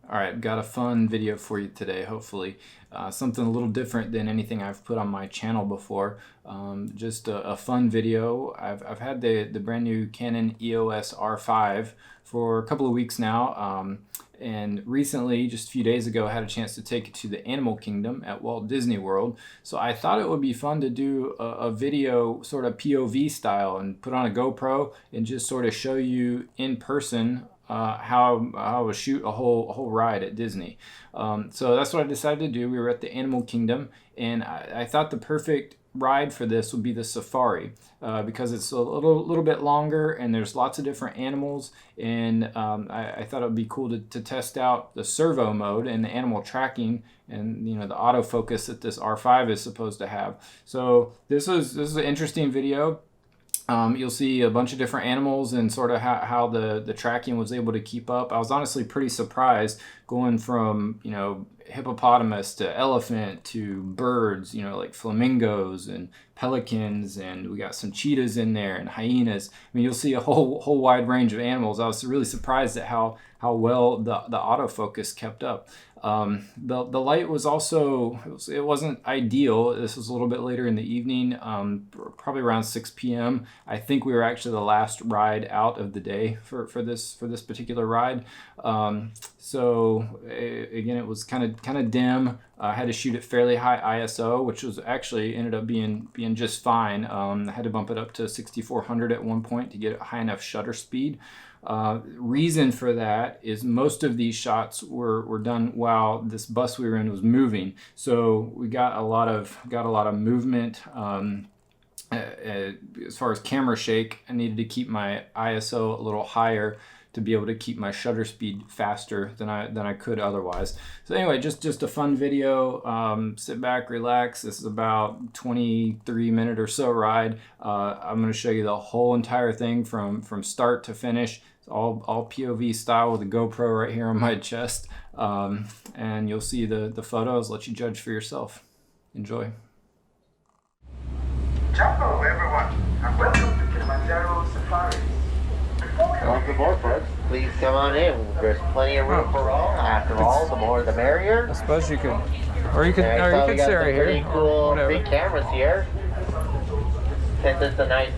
All right, got a fun video for you today, hopefully. Something a little different than anything I've put on my channel before. Just a fun video. I've had the brand new Canon EOS R5 for a couple of weeks now. And recently, just a few days ago, I had a chance to take it to the Animal Kingdom at Walt Disney World. So I thought it would be fun to do a video sort of POV style and put on a GoPro and just sort of show you in person how I would shoot a whole ride at Disney. So that's what I decided to do. We were at the Animal Kingdom, and I thought the perfect ride for this would be the safari because it's a little bit longer and there's lots of different animals, and I thought it would be cool to test out the servo mode and the animal tracking and the autofocus that this R5 is supposed to have. So this is an interesting video. You'll see a bunch of different animals and sort of how the tracking was able to keep up. I was honestly pretty surprised going from, hippopotamus to elephant to birds, like flamingos and pelicans, and we got some cheetahs in there and hyenas. I mean, you'll see a whole wide range of animals. I was really surprised at how well the autofocus kept up. The light was also, it wasn't ideal. This was a little bit later in the evening, probably around 6 p.m. I think we were actually the last ride out of the day for this particular ride. So again, it was kind of dim. I had to shoot at fairly high ISO, which was actually ended up being just fine. I had to bump it up to 6400 at one point to get a high enough shutter speed. Reason for that is most of these shots were done while this bus we were in was moving, so we got a lot of movement. As far as camera shake, I needed to keep my ISO a little higher to be able to keep my shutter speed faster than I could otherwise. So anyway, just a fun video. Sit back, relax. This is about 23-minute or so ride. I'm going to show you the whole entire thing from start to finish. It's all POV style with a GoPro right here on my chest. And you'll see the photos. Let you judge for yourself. Enjoy. Hello everyone, and welcome to Kilimanjaro Safari. Welcome aboard, folks. Please come on in. There's plenty of room for all. After all, the more the merrier. I suppose you could, or you could sit right here. Pretty cool big cameras here. Since it's a nice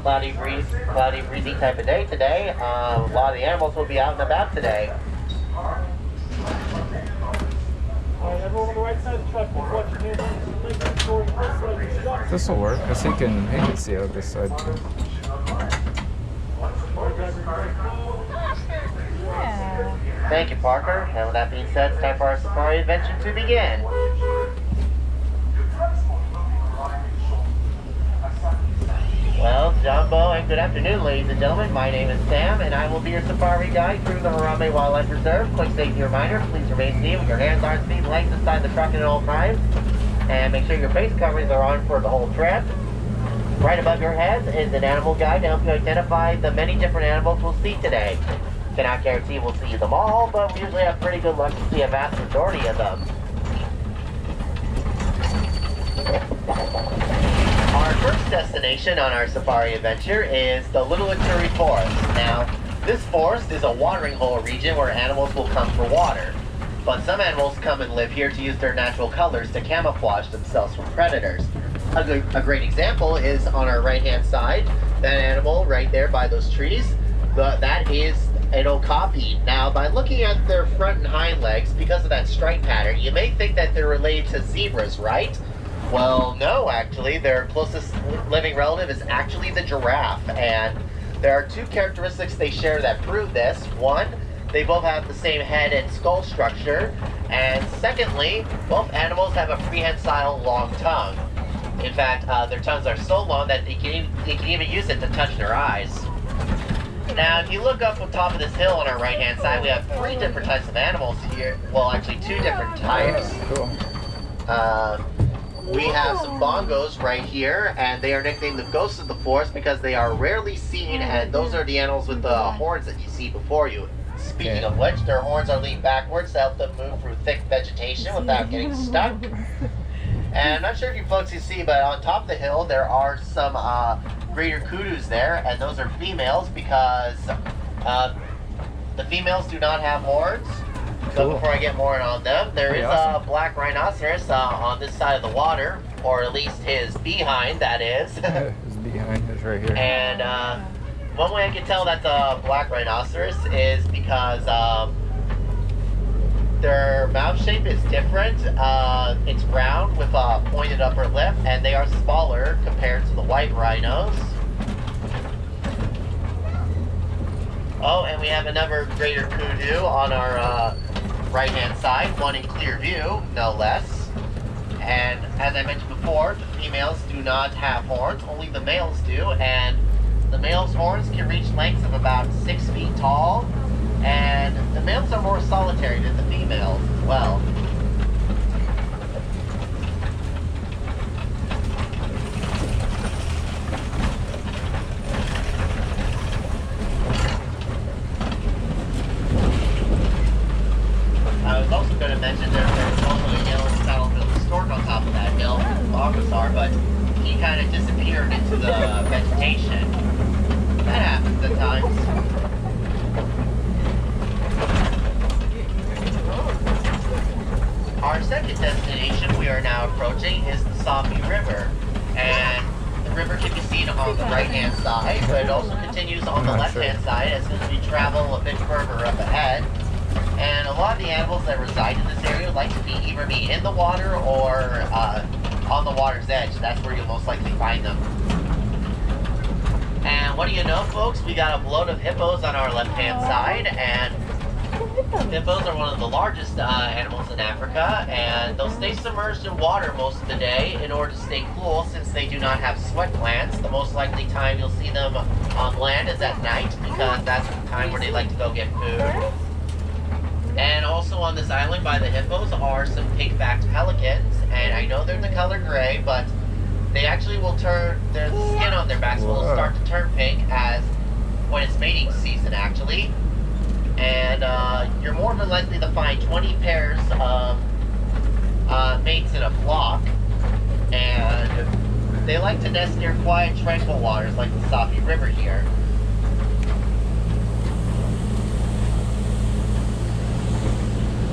cloudy, breezy type of day today, a lot of the animals will be out and about today. Everyone on the right side of the truck is watching here. This will work, because he can see out this side too. Thank you, Parker. And with that being said, it's time for our safari adventure to begin. Well, Jumbo, and good afternoon, ladies and gentlemen. My name is Sam, and I will be your safari guide through the Harambe Wildlife Reserve. Quick safety reminder, please remain seated with your hands, arms, feet, legs inside the truck at all times. And make sure your face coverings are on for the whole trip. Right above your heads is an animal guide to help you identify the many different animals we'll see today. Cannot guarantee we'll see them all, but we usually have pretty good luck to see a vast majority of them. Our first destination on our safari adventure is the Little Ituri Forest. Now, this forest is a watering hole region where animals will come for water. But some animals come and live here to use their natural colors to camouflage themselves from predators. A great example is on our right-hand side, that animal right there by those trees. That is an okapi. Now, by looking at their front and hind legs, because of that stripe pattern, you may think that they're related to zebras, right? Well, no, actually. Their closest living relative is actually the giraffe, and there are two characteristics they share that prove this. One, they both have the same head and skull structure, and secondly, both animals have a prehensile long tongue. In fact, their tongues are so long that they can even use it to touch their eyes. Now, if you look up on top of this hill on our right-hand side, we have three different types of animals here. Well, actually, two different types. Cool. We have some bongos right here, and they are nicknamed the ghosts of the forest because they are rarely seen, and those are the animals with the horns that you see before you. Speaking of which, their horns are leaned backwards to help them move through thick vegetation without getting stuck. And I'm not sure if you folks can see, but on top of the hill there are some greater kudus there, and those are females because the females do not have horns. So Cool. before I get more on them, there Pretty is awesome. a black rhinoceros on this side of the water, or at least his behind, that is. His behind is right here. And one way I can tell that's a black rhinoceros is because their mouth shape is different. It's round with a pointed upper lip, and they are smaller compared to the white rhinos. Oh, and we have another greater kudu on our right-hand side, one in clear view, no less. And as I mentioned before, the females do not have horns, only the males do, and the male's horns can reach lengths of about 6 feet tall, and the males are more solitary than the females as well. I was also going to mention there's also a yellow saddle-billed stork on top of that hill, Bogosar, but he kind of disappeared into the vegetation. That happens at times. Our second destination we are now approaching is the Sapi River, and the river can be seen on the right-hand side, but it also continues on the left-hand side as soon as we travel a bit further up ahead. And a lot of the animals that reside in this area like to either be in the water or on the water's edge. That's where you'll most likely find them. And what do you know, folks? We got a load of hippos on our left-hand side, and hippos are one of the largest animals in Africa, and they'll stay submerged in water most of the day in order to stay cool since they do not have sweat glands. The most likely time you'll see them on land is at night because that's the time where they like to go get food. And also on this island by the hippos are some pink-backed pelicans, and I know they're the color gray, but they actually will turn, the skin on their backs will start to turn pink as when it's mating season actually. And you're more than likely to find 20 pairs of mates in a flock, and they like to nest near quiet, tranquil waters like the Sapi River here.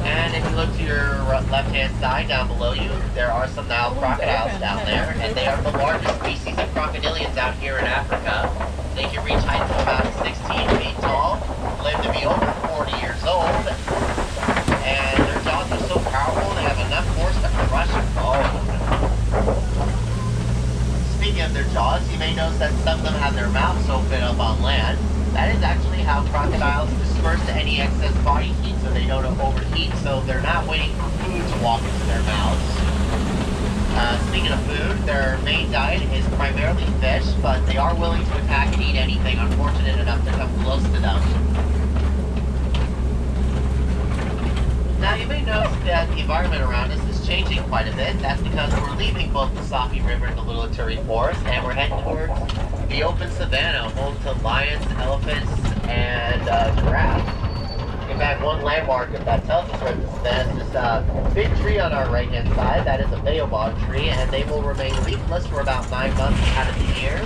And if you look to your left-hand side down below you, there are some Nile crocodiles down there, and they are the largest species of crocodilians out here in Africa. They can reach heights of about 16 feet tall, live to be over 40 years old, and their jaws are so powerful they have enough force to crush bone. Speaking of their jaws, you may notice that some of them have their mouths open up on land. That is actually how crocodiles disperse any excess body heat so they don't overheat, so they're not waiting for food to walk into their mouths. Speaking of food, their main diet is primarily fish, but they are willing to attack and eat anything unfortunate enough to come close to them. Now you may notice that the environment around us is changing quite a bit. That's because we're leaving both the Sapi River and the Little Ituri Forest, and we're heading towards the open savanna, home to lions, elephants, and giraffes. In fact, one landmark that tells us where this is this big tree on our right-hand side. That is a baobab tree, and they will remain leafless for about 9 months out of the year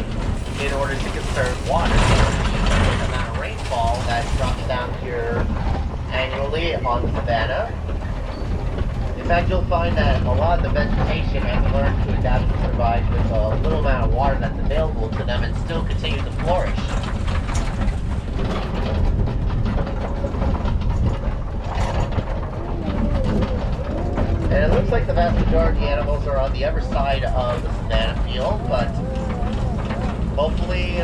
in order to conserve water. The amount of rainfall that drops down here annually on the savanna. In fact, you'll find that a lot of the vegetation has learned to adapt and survive with a little amount of water that's available to them and still continue to flourish. And it looks like the vast majority of the animals are on the other side of the savanna field, but hopefully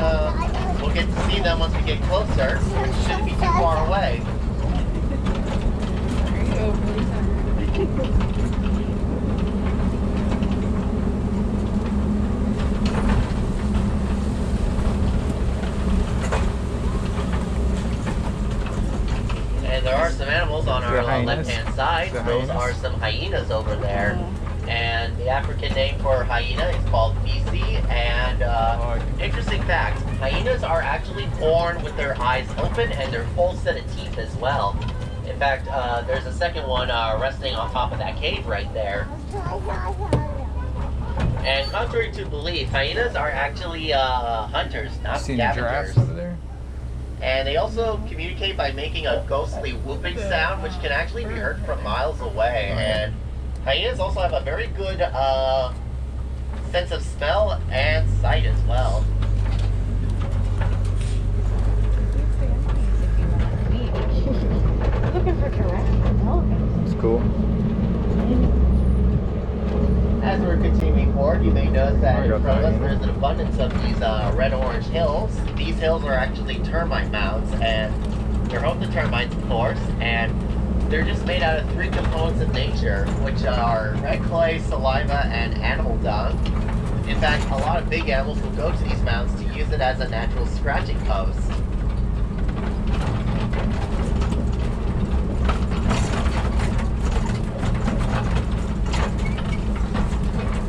we'll get to see them once we get closer. It shouldn't be too far away. And there are some animals on our left-hand side. Those are some hyenas over there. And the African name for hyena is called Bisi. And interesting fact, hyenas are actually born with their eyes open and their full set of teeth as well. In fact, there's a second one resting on top of that cave right there. And contrary to belief, hyenas are actually hunters, not Seen the giraffes scavengers. over there? And they also communicate by making a ghostly whooping sound, which can actually be heard from miles away. And hyenas also have a very good sense of smell and sight as well. Looking for giraffes and elephants. It's cool. As we're continuing forward, you may notice that in front of us there's an abundance of these red-orange hills. These hills are actually termite mounds, and they're home to termites, of course, and they're just made out of 3 components of nature, which are red clay, saliva, and animal dung. In fact, a lot of big animals will go to these mounds to use it as a natural scratching post.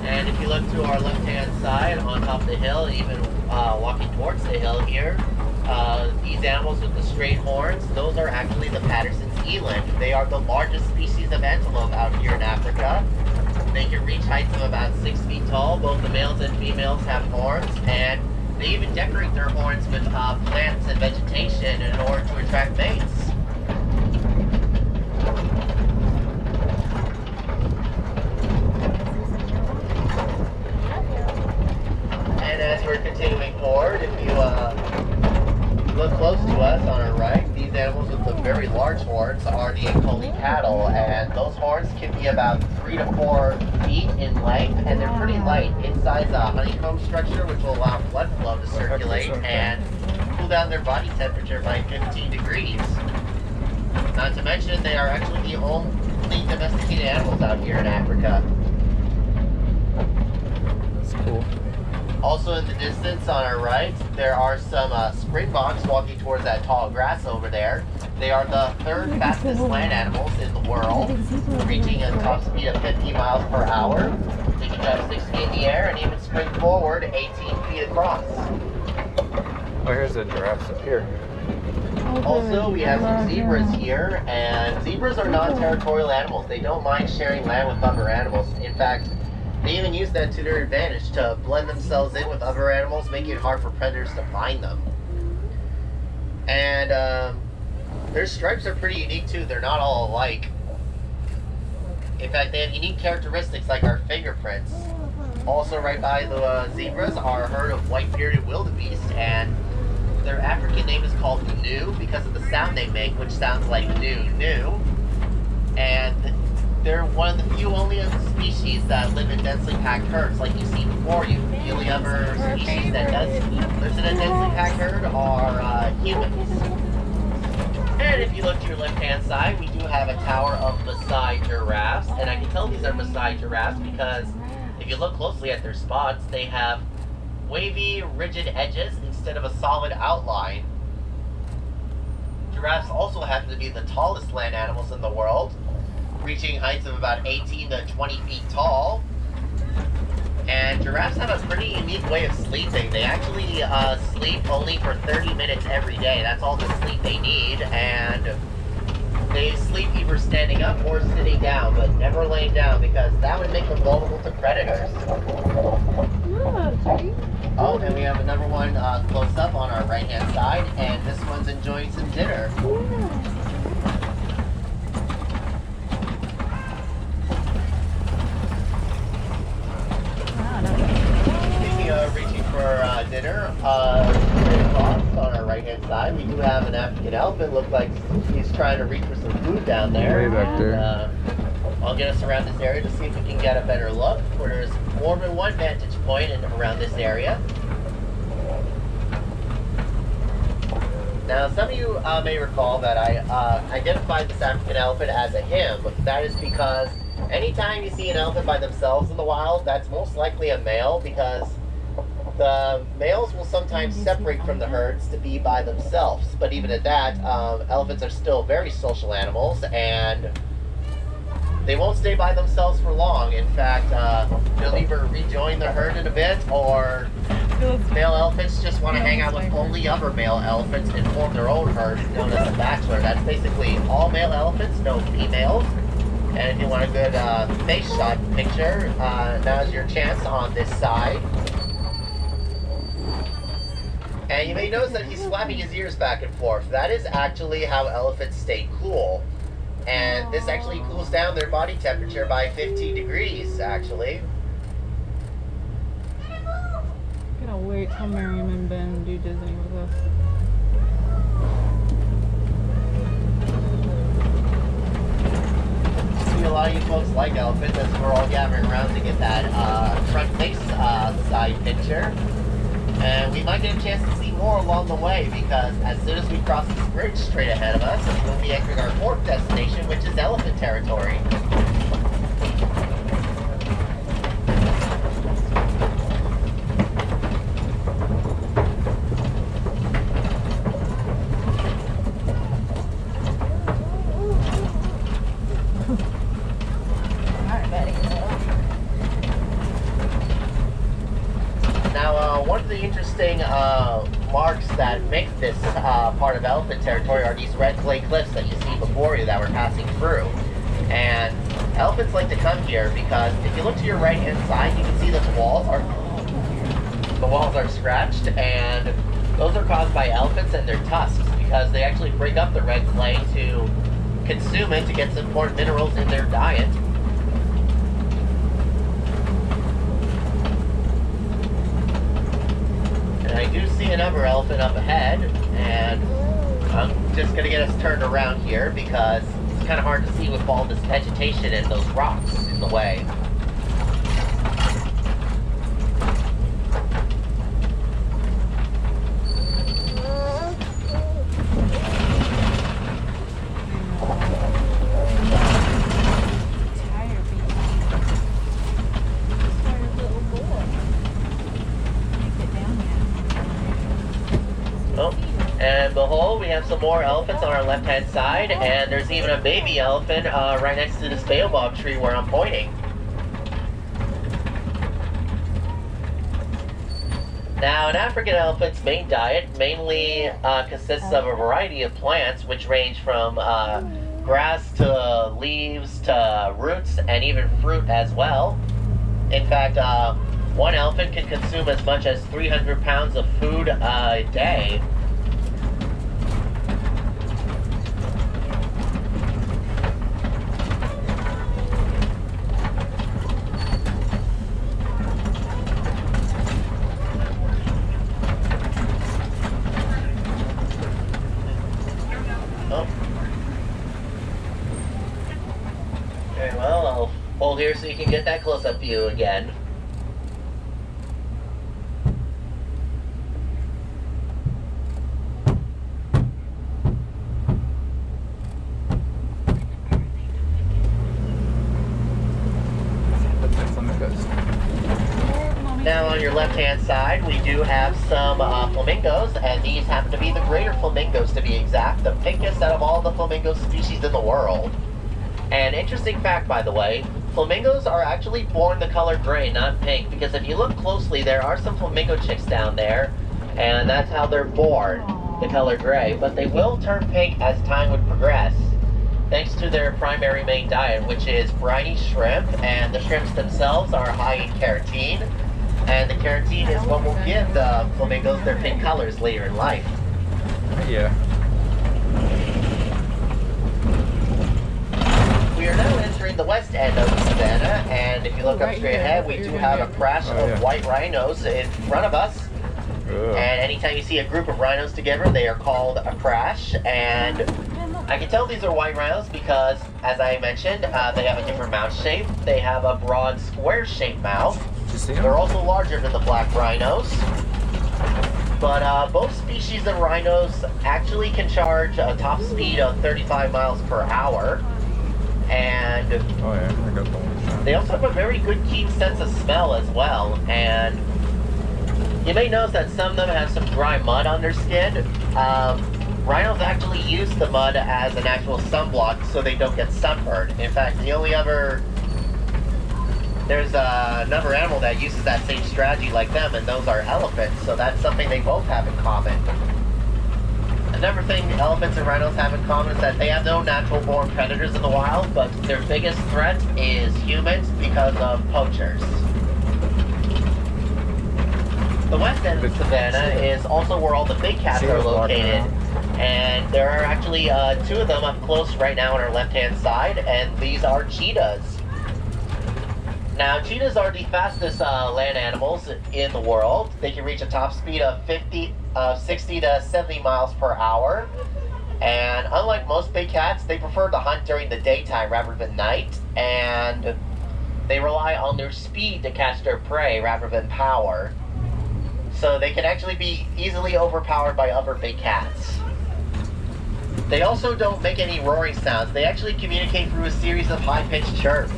And if you look to our left-hand side, on top of the hill, even walking towards the hill here, these animals with the straight horns, those are actually the Pattersons Eeland. They are the largest species of antelope out here in Africa. They can reach heights of about 6 feet tall. Both the males and females have horns, and they even decorate their horns with plants and vegetation in order to attract mates. And as we're continuing forward, if you look close to us on our right, these animals with the very large horns are the Collie cattle, and those horns can be about 3 to 4 feet in length, and they're pretty light. Inside a honeycomb structure, which will allow blood flow to circulate and cool down their body temperature by 15 degrees. Not to mention, they are actually the only domesticated animals out here in Africa. That's cool. Also in the distance on our right, there are some springboks walking towards that tall grass over there. They are the 3rd fastest land animals in the world, reaching a top speed of 50 miles per hour. They can jump 6 feet in the air and even spring forward 18 feet across. Oh, here's the giraffes up here. Also, we have some zebras here, and zebras are non-territorial animals. They don't mind sharing land with other animals. In fact, they even use that to their advantage to blend themselves in with other animals, making it hard for predators to find them. And their stripes are pretty unique too. They're not all alike. In fact, they have unique characteristics like our fingerprints. Also right by the zebras are a herd of white-bearded wildebeest, and their African name is called gnu because of the sound they make, which sounds like gnu. And they're one of the few only species that live in densely packed herds, like you've seen before you. The only other species that lives in a densely packed herd are humans. And if you look to your left-hand side, we do have a tower of Maasai giraffes, and I can tell these are Maasai giraffes because if you look closely at their spots, they have wavy, rigid edges instead of a solid outline. Giraffes also happen to be the tallest land animals in the world, reaching heights of about 18 to 20 feet tall. And giraffes have a pretty unique way of sleeping. They actually sleep only for 30 minutes every day. That's all the sleep they need, and they sleep either standing up or sitting down, but never laying down because that would make them vulnerable to predators. Oh, and we have another one close up on our right-hand side, and this one's enjoying some dinner. Speaking of reaching for dinner, straight across on our right-hand side, we do have an African elephant. Looks like he's trying to reach for some food down there. Way back there. I'll get us around this area to see if we can get a better look, where there's more than one vantage point around this area. Now, some of you may recall that I identified this African elephant as a him. That is because anytime you see an elephant by themselves in the wild, that's most likely a male, because the males will sometimes separate from the herds to be by themselves. But even at that, elephants are still very social animals, and they won't stay by themselves for long. In fact, they'll either rejoin the herd in a bit, or male elephants just want to hang out with only other male elephants and form their own herd, known as a bachelor. That's basically all male elephants, no females. And if you want a good face shot picture, now's your chance on this side. And you may notice that he's flapping his ears back and forth. That is actually how elephants stay cool. And this actually cools down their body temperature by 15 degrees, actually. Gotta wait till Miriam and Ben do Disney with us. See, a lot of you folks like elephants as we're all gathering around to get that front face side picture. And we might get a chance to see more along the way, because as soon as we cross this bridge straight ahead of us, we'll be entering our fourth destination, which is elephant territory. One of the interesting marks that make this part of elephant territory are these red clay cliffs that you see before you that we're passing through. And elephants like to come here because if you look to your right hand side, you can see that the walls are scratched, and those are caused by elephants and their tusks, because they actually break up the red clay to consume it to get some important minerals in their diet. I do see another elephant up ahead, and I'm just going to get us turned around here because it's kind of hard to see with all this vegetation and those rocks in the way. And behold, we have some more elephants on our left-hand side, and there's even a baby elephant right next to this baobab tree where I'm pointing. Now, an African elephant's main diet mainly consists of a variety of plants, which range from grass to leaves to roots and even fruit as well. In fact, one elephant can consume as much as 300 pounds of food a day. Okay, well, I'll hold here so you can get that close-up view again. Now on your left-hand side, we do have some flamingos, and these happen to be the greater flamingos to be exact, the pinkest out of all the flamingo species in the world. An interesting fact, by the way, flamingos are actually born the color gray, not pink, because if you look closely, there are some flamingo chicks down there, and that's how they're born, the color gray, but they will turn pink as time would progress, thanks to their primary main diet, which is briny shrimp, and the shrimps themselves are high in keratin, and the keratin is what will give the flamingos their pink colors later in life. Yeah. We are now entering the west end of the savannah, and if you look up straight ahead, we do have a crash of white rhinos in front of us. And anytime you see a group of rhinos together, they are called a crash. And I can tell these are white rhinos because, as I mentioned, they have a different mouth shape. They have a broad, square-shaped mouth. They're also larger than the black rhinos. But both species of rhinos actually can charge a top speed of 35 miles per hour. And Oh yeah, I got the one. they also have a very good keen sense of smell as well. And you may notice that some of them have some dry mud on their skin. Rhinos actually use the mud as an actual sunblock so they don't get sunburned. In fact, there's another animal that uses that same strategy like them, and those are elephants, so that's something they both have in common. Another thing elephants and rhinos have in common is that they have no natural-born predators in the wild, but their biggest threat is humans because of poachers. The west end of the savanna is also where all the big cats are located. And there are actually 2 of them up close right now on our left-hand side, and these are cheetahs. Now, cheetahs are the fastest land animals in the world. They can reach a top speed of 60 to 70 miles per hour. And unlike most big cats, they prefer to hunt during the daytime rather than night. And they rely on their speed to catch their prey rather than power. So they can actually be easily overpowered by other big cats. They also don't make any roaring sounds. They actually communicate through a series of high-pitched chirps.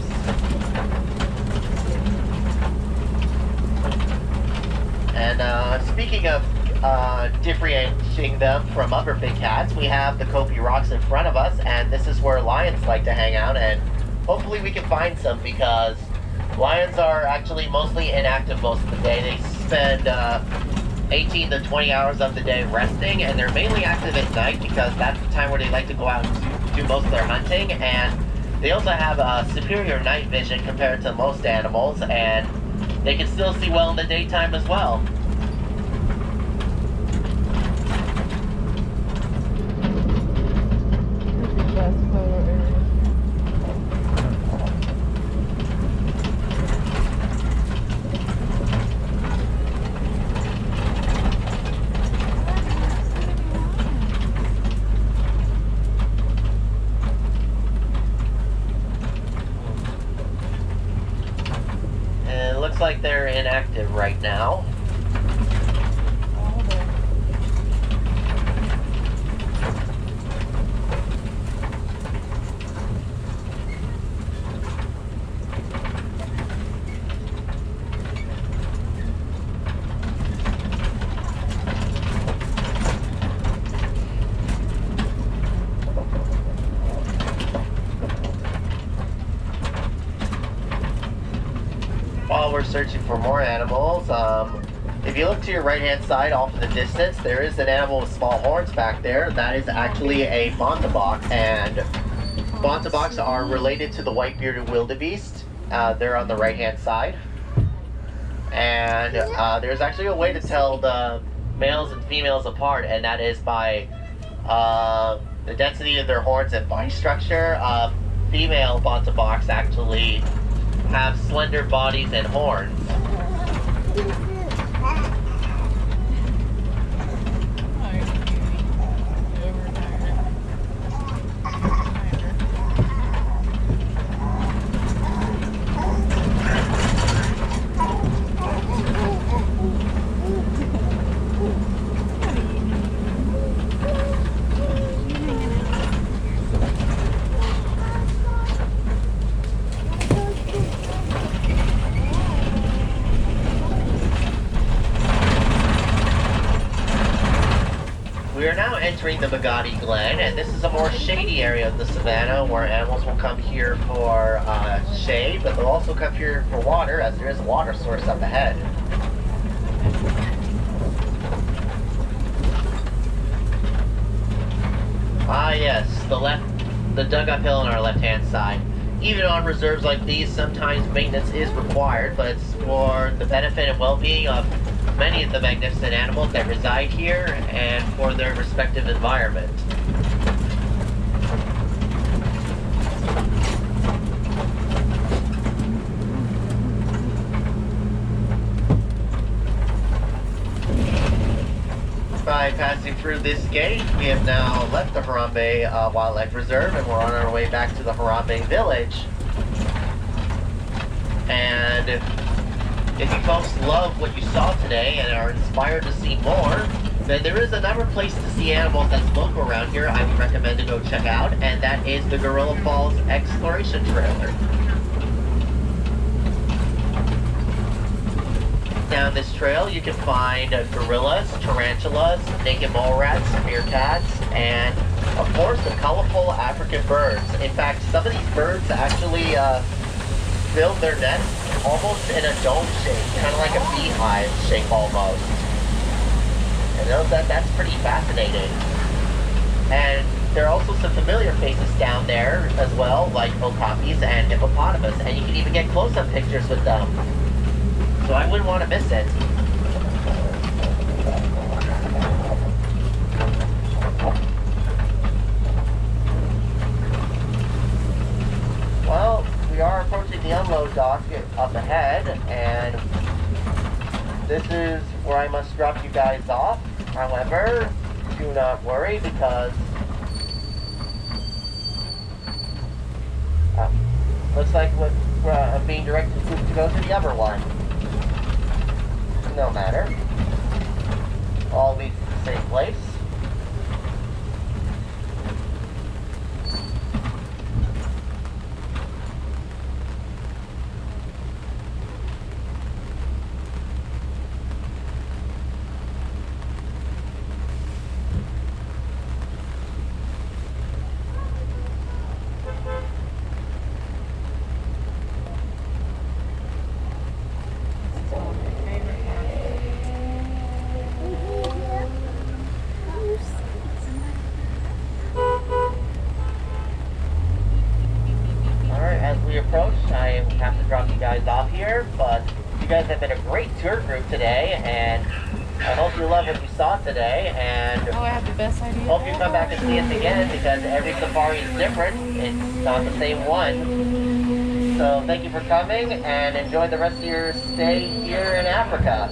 And speaking of differentiating them from other big cats, we have the Kopi Rocks in front of us, and this is where lions like to hang out, and hopefully we can find some, because lions are actually mostly inactive most of the day. They spend 18 to 20 hours of the day resting, and they're mainly active at night because that's the time where they like to go out and do most of their hunting. And they also have superior night vision compared to most animals, and they can still see well in the daytime as well. Like they're inactive right now. While we're searching for more animals, if you look to your right-hand side off in the distance, there is an animal with small horns back there. That is actually a Bonza Box, and Bonza Box are related to the white-bearded wildebeest. They're on the right-hand side. And there's actually a way to tell the males and females apart, and that is by the density of their horns and body structure. Female Bonza Box actually have slender bodies and horns. We are now entering the Bugatti Glen, and this is a more shady area of the savannah where animals will come here for shade, but they'll also come here for water, as there is a water source up ahead. Ah yes, the dug-up hill on our left-hand side. Even on reserves like these, sometimes maintenance is required, but it's for the benefit and well-being of many of the magnificent animals that reside here and for their respective environment. By passing through this gate, we have now left the Harambe Wildlife Reserve, and we're on our way back to the Harambe Village. And if you folks love what you saw today and are inspired to see more, then there is another place to see animals that's local around here I would recommend to go check out, and that is the Gorilla Falls Exploration Trailer. Down this trail you can find gorillas, tarantulas, naked mole rats, meerkats, and of course the colorful African birds. In fact, some of these birds actually build their nests almost in a dome shape, kind of like a beehive shape almost. And that's pretty fascinating. And there are also some familiar faces down there as well, like okapis and hippopotamus, and you can even get close-up pictures with them. So I wouldn't want to miss it. dock up ahead, and this is where I must drop you guys off. However, do not worry because looks like I'm being directed to go to the other one. No matter. All leads to the same place. I have to drop you guys off here, but you guys have been a great tour group today, and I hope you love what you saw today, and Oh, I have the best idea. hope you come back and see us again, because every safari is different. It's not the same one. So thank you for coming, and enjoy the rest of your stay here in Africa.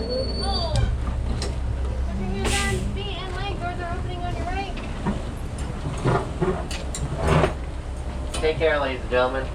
Feet and leg doors are opening on your right. Take care, ladies and gentlemen.